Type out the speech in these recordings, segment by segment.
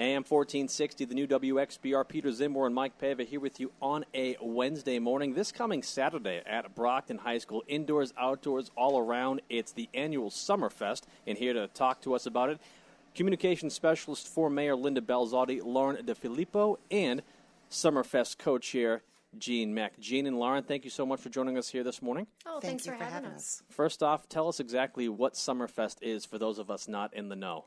AM 1460, the new WXBR. Peter Zimmer and Mike Pava here with you on a Wednesday morning. This coming Saturday at Brockton High School, indoors, outdoors, all around. It's the annual Summerfest, and here to talk to us about it, Communications Specialist for Mayor Linda Belzotti, Lauren Defilippo, and Summerfest co-chair Jean Mech. Jean and Lauren, thank you so much for joining us here this morning. Oh, thanks for having us. First off, tell us exactly what Summerfest is for those of us not in the know.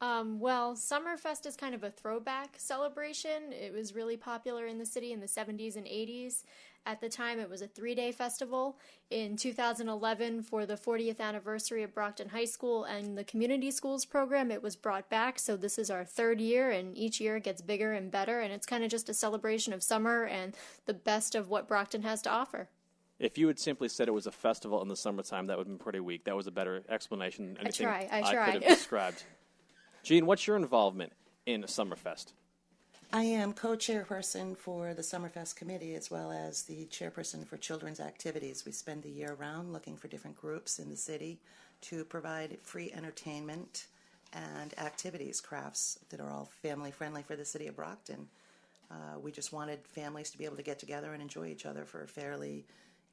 Well, Summerfest is kind of a throwback celebration. It was really popular in the city in the 70s and 80s. At the time, it was a 3-day festival. In 2011, for the 40th anniversary of Brockton High School and the Community Schools program, it was brought back. So this is our third year, and each year it gets bigger and better. And it's kind of just a celebration of summer and the best of what Brockton has to offer. If you had simply said it was a festival in the summertime, that would have been pretty weak. That was a better explanation than anything I could have described. Jean, what's your involvement in Summerfest? I am co-chairperson for the Summerfest committee as well as the chairperson for children's activities. We spend the year round looking for different groups in the city to provide free entertainment and activities, crafts that are all family friendly for the city of Brockton. We just wanted families to be able to get together and enjoy each other for a fairly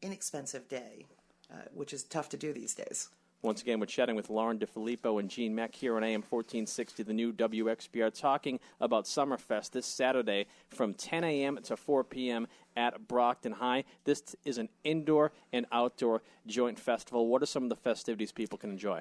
inexpensive day, which is tough to do these days. Once again, we're chatting with Lauren Defilippo and Jean Mech here on AM 1460, the new WXBR, talking about Summerfest this Saturday from 10 a.m. to 4 p.m. at Brockton High. This is an indoor and outdoor joint festival. What are some of the festivities people can enjoy?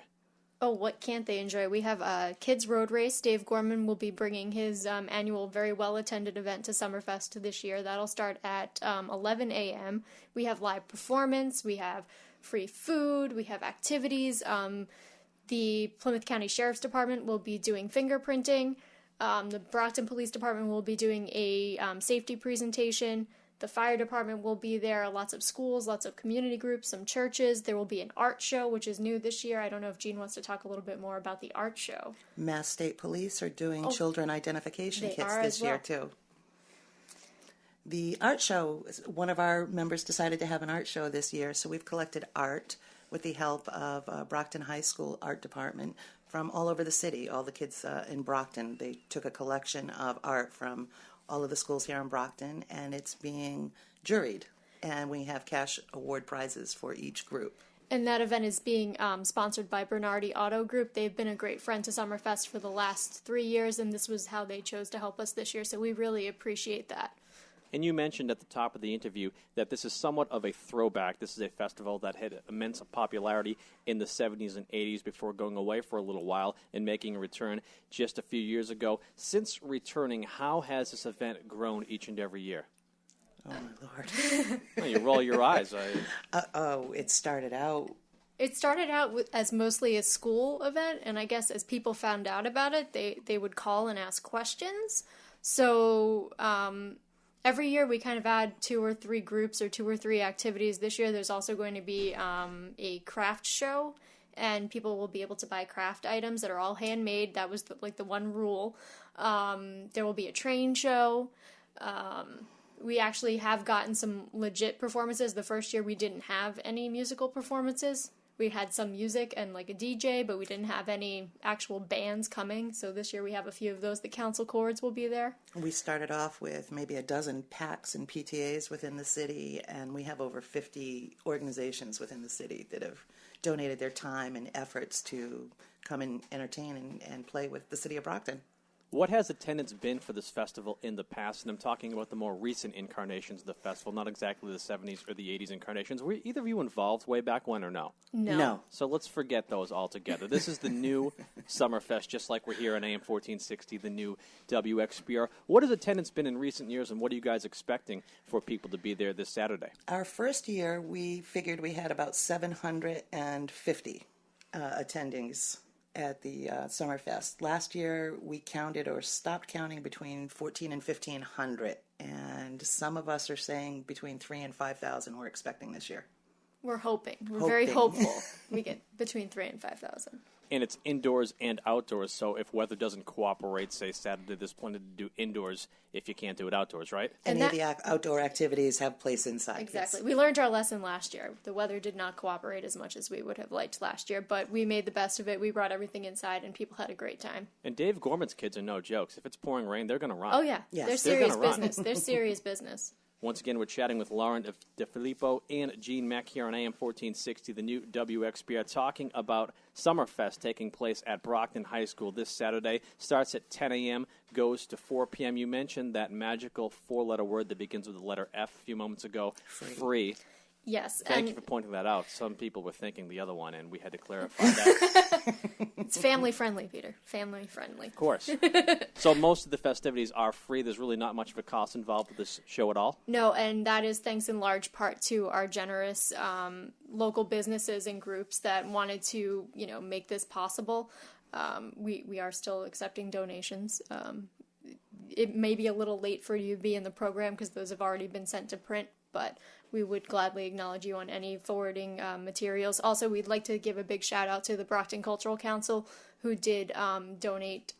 Oh, what can't they enjoy? We have a kids road race. Dave Gorman will be bringing his annual, very well-attended event to Summerfest this year. That'll start at 11 a.m. We have live performance. We have free food. We have activities. The Plymouth County Sheriff's Department will be doing fingerprinting. The Brockton Police Department will be doing a safety presentation. The fire department will be there, lots of schools, lots of community groups, some churches. There will be an art show, which is new this year. I don't know if Jean wants to talk a little bit more about the art show. Mass State Police are doing children identification kits this year, too. The art show, one of our members decided to have an art show this year, so we've collected art with the help of Brockton High School Art Department from all over the city. All the kids in Brockton, they took a collection of art from all of the schools here in Brockton, and it's being juried, and we have cash award prizes for each group. And that event is being sponsored by Bernardi Auto Group. They've been a great friend to Summerfest for the last 3 years, and this was how they chose to help us this year, so we really appreciate that. And you mentioned at the top of the interview that this is somewhat of a throwback. This is a festival that had immense popularity in the 70s and 80s before going away for a little while and making a return just a few years ago. Since returning, how has this event grown each and every year? Oh, my Lord. Well, you roll your eyes. It started out... It started out as mostly a school event, and I guess as people found out about it, they would call and ask questions. So... every year we kind of add 2 or 3 groups or 2 or 3 activities. This year there's also going to be a craft show, and people will be able to buy craft items that are all handmade. That was the one rule. There will be a train show. We actually have gotten some legit performances. The first year we didn't have any musical performances. We had some music and like a DJ, but we didn't have any actual bands coming. So this year we have a few of those. The council chords will be there. We started off with maybe a dozen PACs and PTAs within the city, and we have over 50 organizations within the city that have donated their time and efforts to come and entertain and play with the city of Brockton. What has attendance been for this festival in the past? And I'm talking about the more recent incarnations of the festival, not exactly the 70s or the 80s incarnations. Were either of you involved way back when or no? No. So let's forget those altogether. This is the new Summerfest, just like we're here on AM 1460, the new WXBR. What has attendance been in recent years, and what are you guys expecting for people to be there this Saturday? Our first year, we figured we had about 750 attendings at the Summerfest. Last year, we counted or stopped counting between 1,400 and 1,500, and some of us are saying between 3,000 and 5,000 we're expecting this year. We're hoping. We're very hopeful we get between 3,000 and 5,000. And it's indoors and outdoors, so if weather doesn't cooperate, say Saturday, there's plenty to do indoors if you can't do it outdoors, right? Any of the outdoor activities have place inside. Exactly. Yes. We learned our lesson last year. The weather did not cooperate as much as we would have liked last year, but we made the best of it. We brought everything inside, and people had a great time. And Dave Gorman's kids are no jokes. If it's pouring rain, they're going to run. Oh, yeah. Yes. They're serious business. They're serious business. Once again, we're chatting with Lauren Defilippo and Jean Mech here on AM 1460, the new WXBR, talking about Summerfest taking place at Brockton High School this Saturday. Starts at 10 a.m., goes to 4 p.m. You mentioned that magical four-letter word that begins with the letter F a few moments ago, free. Yes. Thank you for pointing that out. Some people were thinking the other one, and we had to clarify that. It's family-friendly, Peter. Family-friendly. Of course. So most of the festivities are free. There's really not much of a cost involved with this show at all? No, and that is thanks in large part to our generous local businesses and groups that wanted to, make this possible. We are still accepting donations. It may be a little late for you to be in the program because those have already been sent to print, but we would gladly acknowledge you on any forwarding materials. Also, we'd like to give a big shout out to the Brockton Cultural Council, who did donate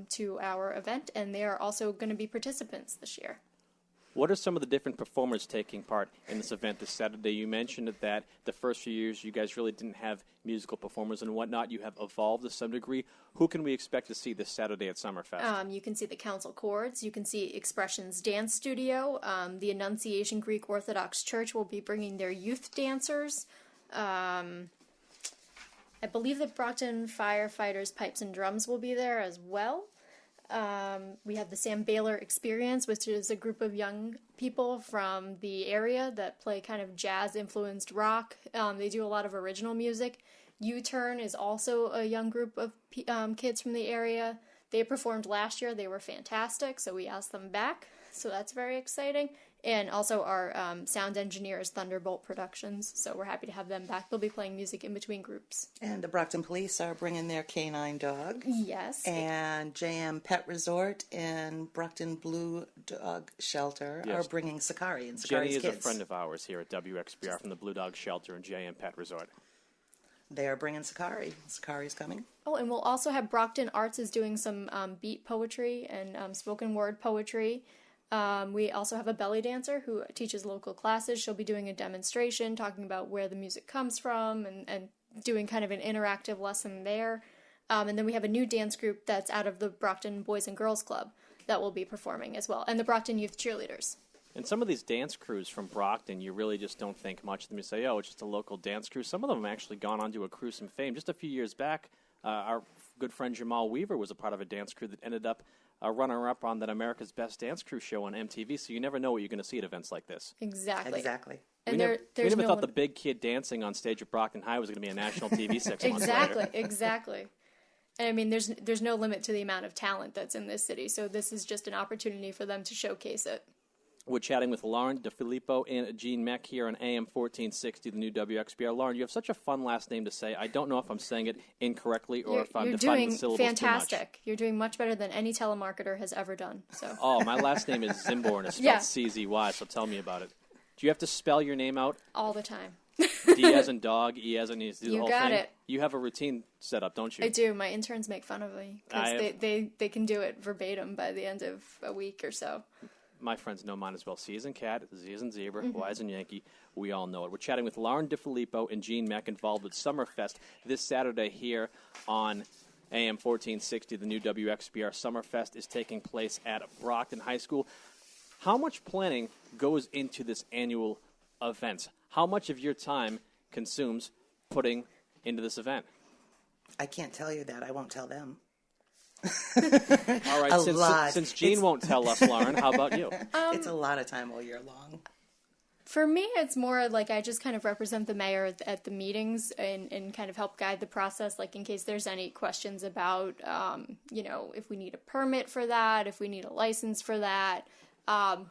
to our event, and they are also going to be participants this year. What are some of the different performers taking part in this event this Saturday? You mentioned that the first few years you guys really didn't have musical performers and whatnot. You have evolved to some degree. Who can we expect to see this Saturday at Summerfest? You can see the Council Chords. You can see Expressions Dance Studio. The Annunciation Greek Orthodox Church will be bringing their youth dancers. I believe that Brockton Firefighters Pipes and Drums will be there as well. We have the Sam Baylor Experience, which is a group of young people from the area that play kind of jazz-influenced rock. They do a lot of original music. U-Turn is also a young group of kids from the area. They performed last year. They were fantastic, so we asked them back. So that's very exciting. And also our sound engineer is Thunderbolt Productions, so we're happy to have them back. They'll be playing music in between groups. And the Brockton Police are bringing their canine dog. Yes. And JM Pet Resort and Brockton Blue Dog Shelter are bringing Sakari and Sakari's Jenny is kids. a friend of ours here at WXBR from the Blue Dog Shelter and JM Pet Resort. They are bringing Sakari. Sakari's coming. Oh, and we'll also have Brockton Arts is doing some beat poetry and spoken word poetry. We also have a belly dancer who teaches local classes. She'll be doing a demonstration, talking about where the music comes from and doing kind of an interactive lesson there. And then we have a new dance group that's out of the Brockton Boys and Girls Club that will be performing as well, and the Brockton Youth Cheerleaders. And some of these dance crews from Brockton, you really just don't think much of them. You say, oh, it's just a local dance crew. Some of them have actually gone on to accrue some fame. Just a few years back, our good friend Jamal Weaver was a part of a dance crew that ended up runner-up on that America's Best Dance Crew show on MTV, so you never know what you're going to see at events like this. Exactly. And there's we never no thought the big kid dancing on stage at Brockton High was going to be a national TV 6 months later. Exactly. And I mean, there's no limit to the amount of talent that's in this city, so this is just an opportunity for them to showcase it. We're chatting with Lauren Defilippo and Jean Mech here on AM 1460, the new WXBR. Lauren, you have such a fun last name to say. I don't know if I'm saying it incorrectly or if I'm defining the syllables fantastic. too much. You're doing much better than any telemarketer has ever done. So. Oh, my last name is Zimborn. It's spelled CZY, so tell me about it. Do you have to spell your name out? All the time. D as in dog, E as in E, do the whole thing? You got it. You have a routine set up, don't you? I do. My interns make fun of me because they can do it verbatim by the end of a week or so. My friends know mine as well. C as in cat, Z as in zebra, Y as in Yankee. We all know it. We're chatting with Lauren Defilippo and Jean Mech, involved with Summerfest this Saturday here on AM 1460. The new WXBR Summerfest is taking place at Brockton High School. How much planning goes into this annual event? How much of your time consumes putting into this event? I can't tell you that. I won't tell them. All right, since Jean won't tell us, Lauren, how about you? It's a lot of time all year long. For me, it's more like I just kind of represent the mayor at the meetings and kind of help guide the process, like in case there's any questions about, if we need a permit for that, if we need a license for that,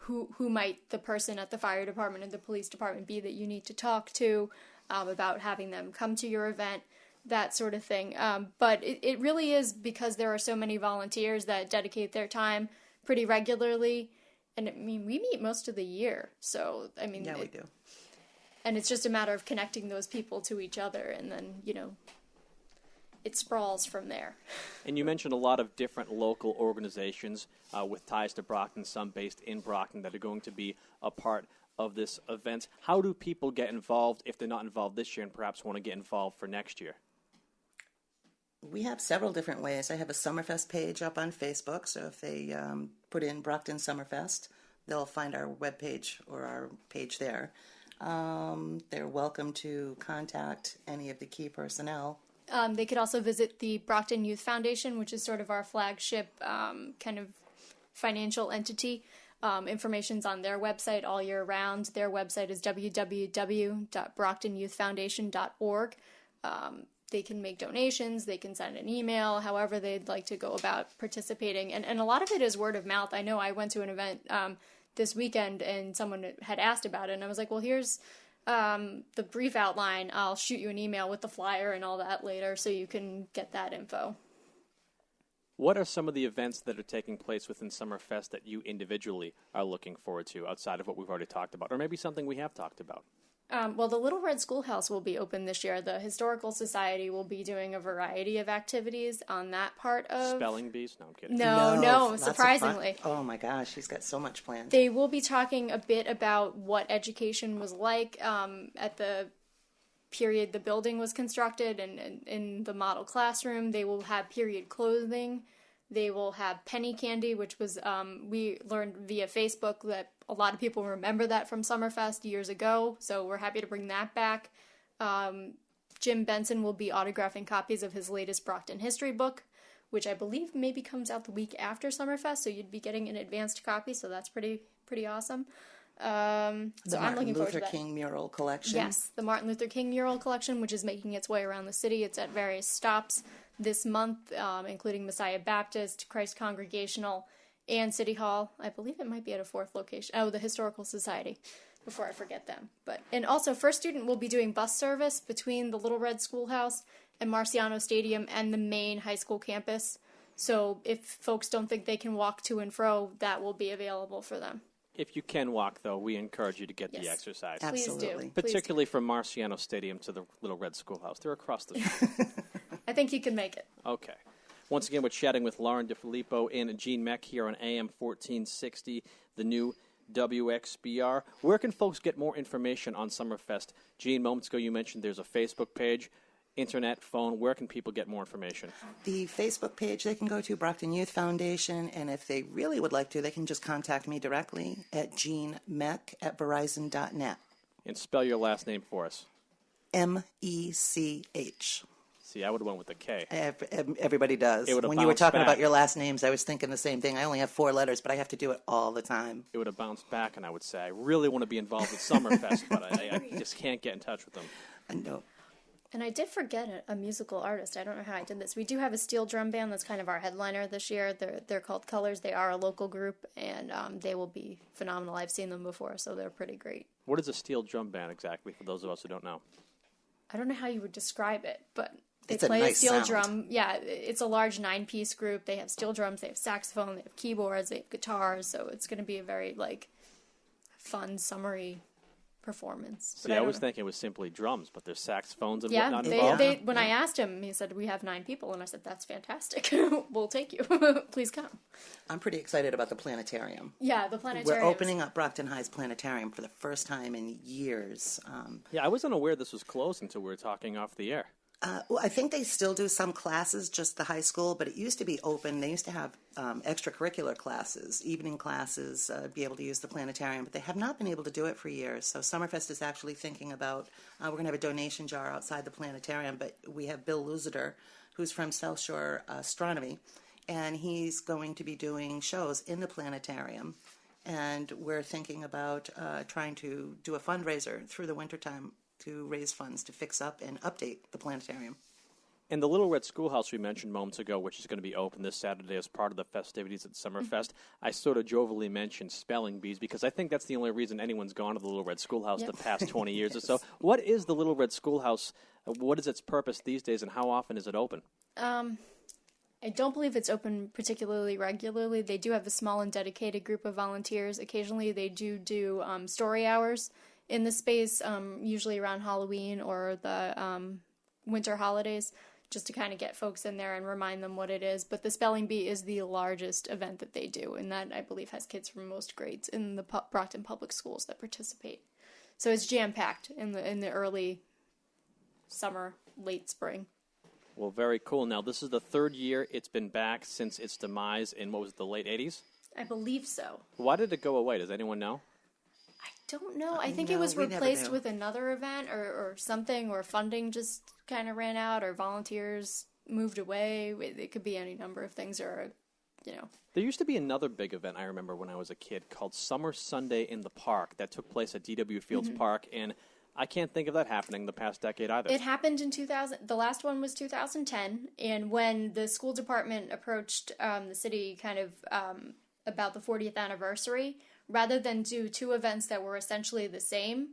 who might the person at the fire department and the police department be that you need to talk to about having them come to your event. That sort of thing. But it really is because there are so many volunteers that dedicate their time pretty regularly. And I mean, we meet most of the year. So, I mean... Yeah, we do. And it's just a matter of connecting those people to each other and then, it sprawls from there. And you mentioned a lot of different local organizations with ties to Brockton, some based in Brockton, that are going to be a part of this event. How do people get involved if they're not involved this year and perhaps want to get involved for next year? We have several different ways. I have a Summerfest page up on Facebook, so if they put in Brockton Summerfest, they'll find our webpage or our page there. They're welcome to contact any of the key personnel. They could also visit the Brockton Youth Foundation, which is sort of our flagship kind of financial entity. Information's on their website all year round. Their website is www.brocktonyouthfoundation.org. They can make donations, they can send an email, however they'd like to go about participating. And a lot of it is word of mouth. I know I went to an event this weekend and someone had asked about it, and I was like, well, here's the brief outline. I'll shoot you an email with the flyer and all that later so you can get that info. What are some of the events that are taking place within Summerfest that you individually are looking forward to outside of what we've already talked about, or maybe something we have talked about? Well, the Little Red Schoolhouse will be open this year. The Historical Society will be doing a variety of activities on that part of... Spelling bees? No, I'm kidding. No, surprisingly. Oh my gosh, he's got so much planned. They will be talking a bit about what education was like at the period the building was constructed and in the model classroom. They will have period clothing. They will have penny candy, which was, we learned via Facebook that a lot of people remember that from Summerfest years ago, so we're happy to bring that back. Jim Benson will be autographing copies of his latest Brockton history book, which I believe maybe comes out the week after Summerfest, so you'd be getting an advanced copy, so that's pretty awesome. So I'm looking forward to that. The Martin Luther King mural collection. Yes, the Martin Luther King mural collection, which is making its way around the city. It's at various stops this month, including Messiah Baptist, Christ Congregational, and City Hall. I believe it might be at a fourth location. Oh, the Historical Society, before I forget them. And also, First Student will be doing bus service between the Little Red Schoolhouse and Marciano Stadium and the main high school campus. So if folks don't think they can walk to and fro, that will be available for them. If you can walk, though, we encourage you to get the exercise. Absolutely. Particularly from Marciano Stadium to the Little Red Schoolhouse. They're across the street. I think you can make it. Okay. Once again, we're chatting with Lauren Defilippo and Jean Mech here on AM 1460, the new WXBR. Where can folks get more information on Summerfest? Jean, moments ago you mentioned there's a Facebook page, internet, phone. Where can people get more information? The Facebook page, they can go to Brockton Youth Foundation, and if they really would like to, they can just contact me directly at jeanmech@verizon.net. And spell your last name for us. M-E-C-H. See, I would have went with the K. Everybody does. When you were talking about your last names, I was thinking the same thing. I only have 4 letters, but I have to do it all the time. It would have bounced back, and I would say, I really want to be involved with Summerfest, but I just can't get in touch with them. No. And I did forget a musical artist. I don't know how I did this. We do have a steel drum band that's kind of our headliner this year. They're called Colors. They are a local group, and they will be phenomenal. I've seen them before, so they're pretty great. What is a steel drum band exactly, for those of us who don't know? I don't know how you would describe it, but they it's play a nice steel sound. drum. Yeah, it's a large 9-piece group. They have steel drums, they have saxophone, they have keyboards, they have guitars, so it's going to be a very, fun, summery performance. See, I was thinking it was simply drums, but there's saxophones and yeah, whatnot involved. When I asked him, he said, we have 9 people, and I said, that's fantastic. We'll take you. Please come. I'm pretty excited about the planetarium. Yeah, the planetarium. We're opening up Brockton High's planetarium for the first time in years. Yeah, I wasn't aware this was closed until we were talking off the air. Well, I think they still do some classes, just the high school, but it used to be open. They used to have extracurricular classes, evening classes, be able to use the planetarium, but they have not been able to do it for years. So Summerfest is actually thinking about, we're going to have a donation jar outside the planetarium, but we have Bill Lusiter, who's from South Shore Astronomy, and he's going to be doing shows in the planetarium. And we're thinking about trying to do a fundraiser through the wintertime to raise funds to fix up and update the planetarium. And the Little Red Schoolhouse we mentioned moments ago, which is going to be open this Saturday as part of the festivities at Summerfest, I sort of jovially mentioned spelling bees because I think that's the only reason anyone's gone to the Little Red Schoolhouse the past 20 years or so. What is the Little Red Schoolhouse? What is its purpose these days, and how often is it open? I don't believe it's open particularly regularly. They do have a small and dedicated group of volunteers. Occasionally they do story hours in the space, usually around Halloween or the winter holidays. just to kind of get folks in there and remind them what it is. But the Spelling Bee is the largest event that they do, and that, I believe, has kids from most grades in the Brockton Public Schools that participate. So it's jam-packed in the early summer, late spring. Well, very cool. Now, this is the third year it's been back since its demise in, what was it, the late 80s? I believe so. Why did it go away? Does anyone know? I don't know. I think it was replaced with another event or something, or funding just kind of ran out, or volunteers moved away. It could be any number of things, or, There used to be another big event, I remember when I was a kid, called Summer Sunday in the Park that took place at D.W. Fields Park, and I can't think of that happening the past decade either. It happened in 2000. The last one was 2010, and when the school department approached the city kind of about the 40th anniversary, rather than do two events that were essentially the same,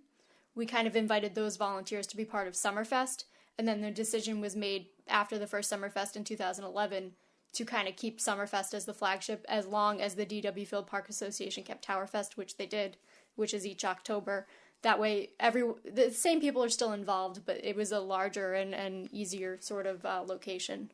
we kind of invited those volunteers to be part of Summerfest, and then the decision was made after the first Summerfest in 2011 to kind of keep Summerfest as the flagship, as long as the D.W. Field Park Association kept Towerfest, which they did, which is each October. That way, the same people are still involved, but it was a larger and easier sort of location.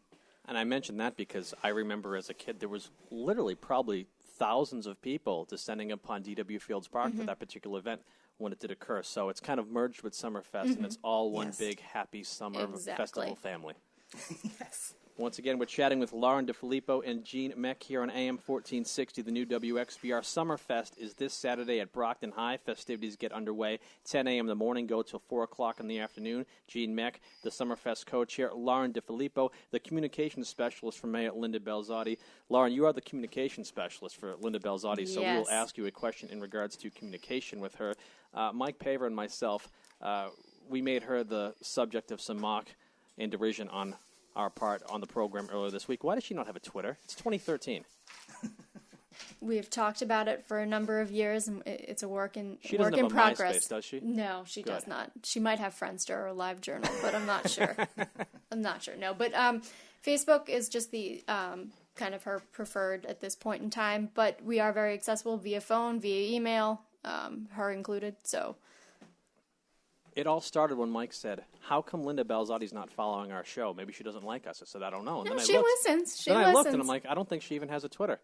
And I mentioned that because I remember as a kid there was literally probably thousands of people descending upon D.W. Fields Park for that particular event when it did occur. So it's kind of merged with Summerfest, and it's all one big happy summer festival family. Yes. Once again, we're chatting with Lauren Defilippo and Jean Mech here on AM 1460. The new WXBR Summerfest is this Saturday at Brockton High. Festivities get underway 10 a.m. in the morning, go till 4 o'clock in the afternoon. Jean Mech, the Summerfest co-chair. Lauren Defilippo, the communications specialist for Mayor Linda Belzotti. Lauren, you are the communications specialist for Linda Belzotti, so we will ask you a question in regards to communication with her. Mike Paver and myself, we made her the subject of some mock and derision on our part on the program earlier this week. Why does she not have a Twitter? It's 2013. We've talked about it for a number of years, and it's a work in She doesn't have a progress. MySpace, does she? No, she does not. She might have Friendster or LiveJournal, but I'm not sure. I'm not sure. No, but Facebook is just the kind of her preferred at this point in time. But we are very accessible via phone, via email, her included. So. It all started when Mike said, how come Linda Belzotti's not following our show? Maybe she doesn't like us. I said, I don't know. And no, then she listens. I looked, and I'm like, I don't think she even has a Twitter.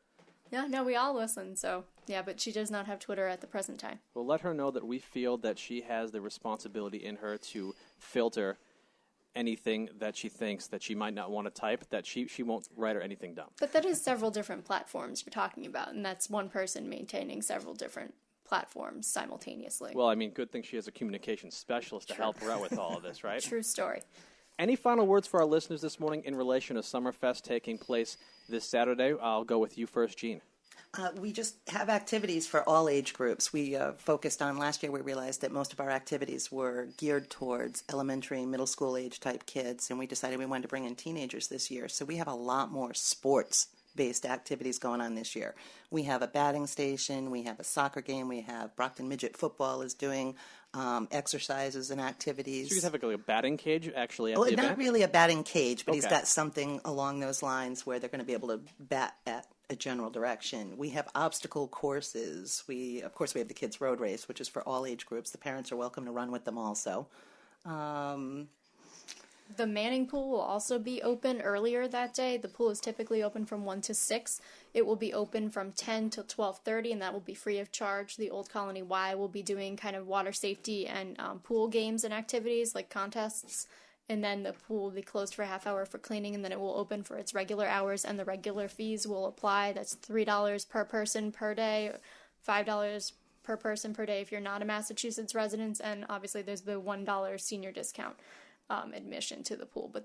Yeah, no, we all listen. So, yeah, but she does not have Twitter at the present time. Well, let her know that we feel that she has the responsibility in her to filter anything that she thinks that she might not want to type, that she won't write or anything down. But that is several different platforms you're talking about, and that's one person maintaining several different platforms simultaneously. Well, I mean, good thing she has a communications specialist to help her out with all of this, right? True story. Any final words for our listeners this morning in relation to Summerfest taking place this Saturday? I'll go with you first, Jean. We just have activities for all age groups. We focused on, last year we realized that most of our activities were geared towards elementary, middle school age type kids, and we decided we wanted to bring in teenagers this year. So we have a lot more sports-based activities going on this year. We have a batting station, we have a soccer game, we have Brockton Midget Football is doing exercises and activities. So you have like a batting cage actually at the event? Not really a batting cage, but he's got something along those lines where they're going to be able to bat at a general direction. We have obstacle courses. Of course, we have the kids' road race, which is for all age groups. The parents are welcome to run with them also. The Manning pool will also be open earlier that day. The pool is typically open from 1 to 6. It will be open from 10 to 12:30, and that will be free of charge. The Old Colony Y will be doing kind of water safety and pool games and activities like contests. And then the pool will be closed for a half hour for cleaning, and then it will open for its regular hours, and the regular fees will apply. That's $3 per person per day, $5 per person per day if you're not a Massachusetts resident, and obviously there's the $1 senior discount admission to the pool, but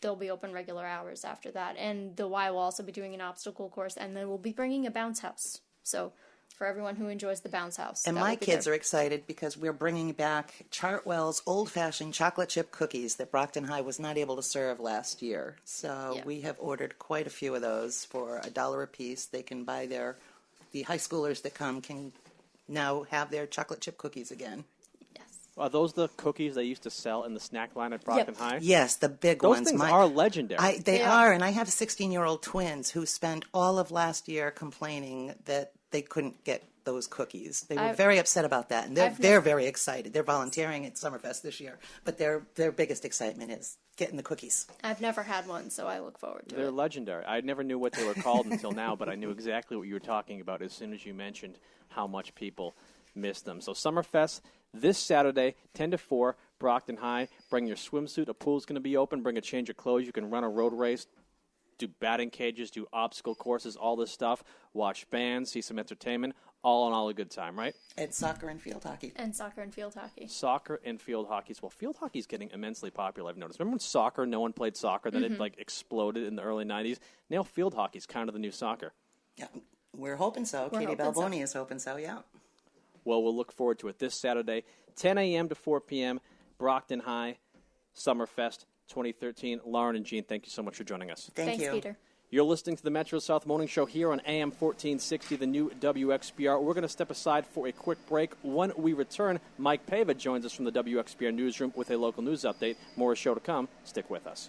they'll be open regular hours after that. And the Y will also be doing an obstacle course, and then we'll be bringing a bounce house. So for everyone who enjoys the bounce house. And my kids are excited because we're bringing back Chartwell's old-fashioned chocolate chip cookies that Brockton High was not able to serve last year. So we have ordered quite a few of those for $1 a piece. They can buy the high schoolers that come can now have their chocolate chip cookies again. Are those the cookies they used to sell in the snack line at Brockton High? Yes, the big those ones. Those things are legendary. They are, and I have 16-year-old twins who spent all of last year complaining that they couldn't get those cookies. They were very upset about that, and they're very excited. They're volunteering at Summerfest this year, but their biggest excitement is getting the cookies. I've never had one, so I look forward to it. They're legendary. I never knew what they were called until now, but I knew exactly what you were talking about as soon as you mentioned how much people miss them. So Summerfest this Saturday, 10 to 4, Brockton High. Bring your swimsuit. A pool's going to be open. Bring a change of clothes. You can run a road race, do batting cages, do obstacle courses, all this stuff. Watch bands, see some entertainment. All in all, a good time, right? And soccer and field hockey. Soccer and field hockey. Soccer and field hockey. Well, field hockey is getting immensely popular, I've noticed. Remember when soccer, no one played soccer, then it exploded in the early 90s? Now field hockey is kind of the new soccer. Yeah, we're hoping so. Katie Balboni is hoping so, yeah. Well, we'll look forward to it this Saturday, 10 a.m. to 4 p.m., Brockton High, Summerfest 2013. Lauren and Jean, thank you so much for joining us. Thanks, you. Peter. You're listening to the Metro South Morning Show here on AM 1460, the new WXBR. We're going to step aside for a quick break. When we return, Mike Pava joins us from the WXBR newsroom with a local news update. More show to come. Stick with us.